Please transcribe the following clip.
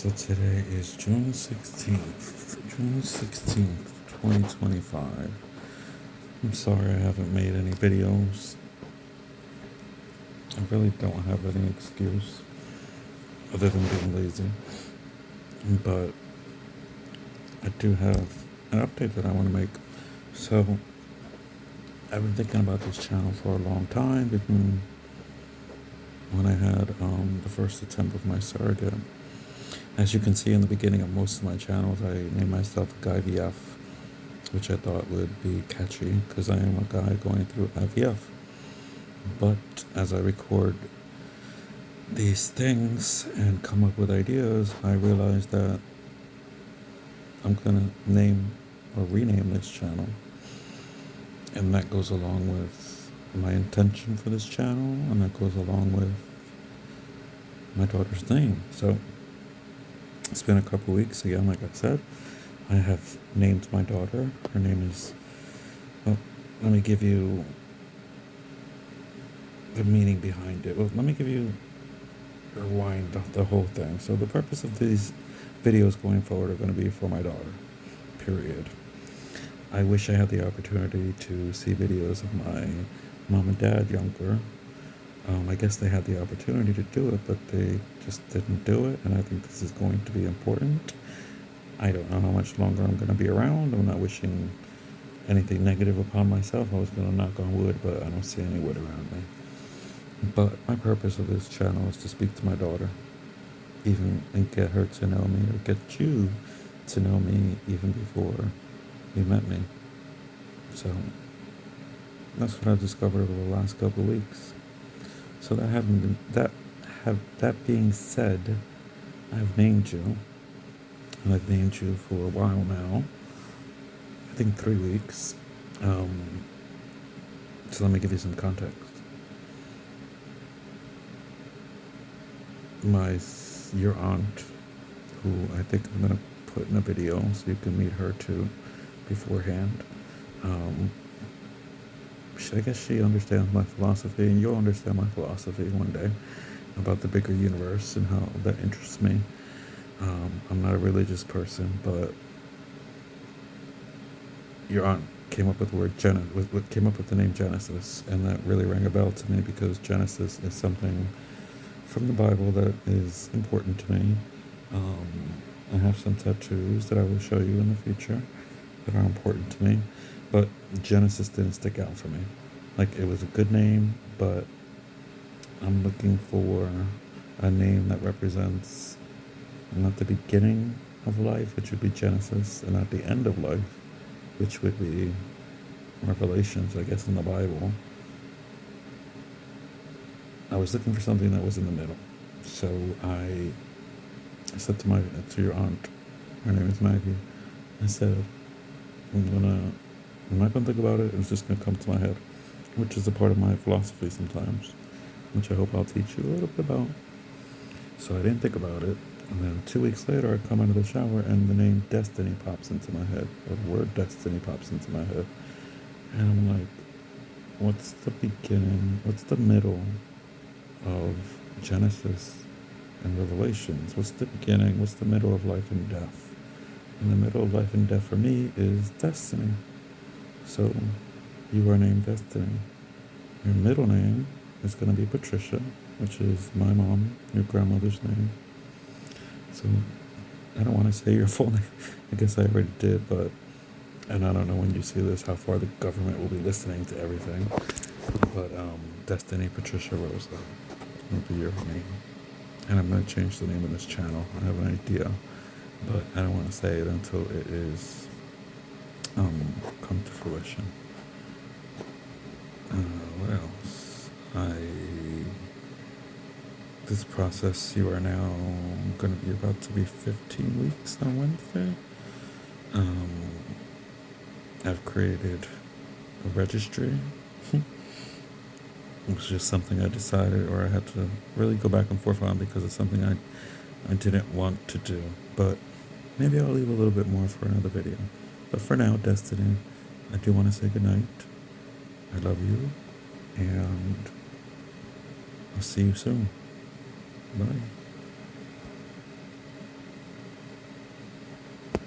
So today is June 16th, 2025. I'm sorry I haven't made any videos. I really don't have any excuse other than being lazy. But I do have an update that I want to make. So I've been thinking about this channel for a long time, even when I had the first attempt of my surrogate. As you can see in the beginning of most of my channels, I named myself GuyVF, which I thought would be catchy because I am a guy going through IVF. But as I record these things and come up with ideas, I realize that I'm going to name or rename this channel. And that goes along with my intention for this channel, and that goes along with my daughter's name. So it's been a couple weeks again, like I said. I have named my daughter. Her name is, well, let me give you the meaning behind it. Well, let me give you, rewind the whole thing. So the purpose of these videos going forward are going to be for my daughter, period. I wish I had the opportunity to see videos of my mom and dad younger. I guess they had the opportunity to do it, but they just didn't do it, and I think this is going to be important. I don't know how much longer I'm going to be around. I'm not wishing anything negative upon myself. I was going to knock on wood, but I don't see any wood around me. But my purpose of this channel is to speak to my daughter, and get her to know me, or get you to know me even before you met me. So that's what I've discovered over the last couple of weeks. So that being said, I've named you, and I've named you for a while now. I think 3 weeks. So let me give you some context. Your aunt, who I think I'm gonna put in a video so you can meet her too beforehand. I guess she understands my philosophy, and you'll understand my philosophy one day about the bigger universe and how that interests me. I'm not a religious person, but your aunt came up with the word came up with the name Genesis, and that really rang a bell to me because Genesis is something from the Bible that is important to me. I have some tattoos that I will show you in the future that are important to me, but Genesis didn't stick out for me. Like, it was a good name, but I'm looking for a name that represents not the beginning of life, which would be Genesis, and not the end of life, which would be Revelations, I guess, in the Bible. I was looking for something that was in the middle. So I said to your aunt, her name is Maggie, I said, I'm not gonna think about it, it's just gonna come to my head, which is a part of my philosophy sometimes, which I hope I'll teach you a little bit about. So I didn't think about it, and then 2 weeks later I come out of the shower and the name Destiny pops into my head, or the word Destiny pops into my head, and I'm like, what's the beginning, what's the middle of Genesis and Revelations? What's the beginning, what's the middle of life and death? And the middle of life and death for me is destiny. So you are named Destiny. Your middle name is going to be Patricia, which is my mom, your grandmother's name. So I don't want to say your full name. I guess I already did, and I don't know when you see this how far the government will be listening to everything. But Destiny Patricia Rosa will be your name. And I'm going to change the name of this channel. I have an idea, but I don't want to say it until it is come to fruition. What else? This process, you are now going to be about to be 15 weeks on Wednesday. I've created a registry. It was just something I decided, or I had to really go back and forth on because it's something I didn't want to do. But maybe I'll leave a little bit more for another video. But for now, Destiny, I do want to say goodnight. I love you, and I'll see you soon. Bye.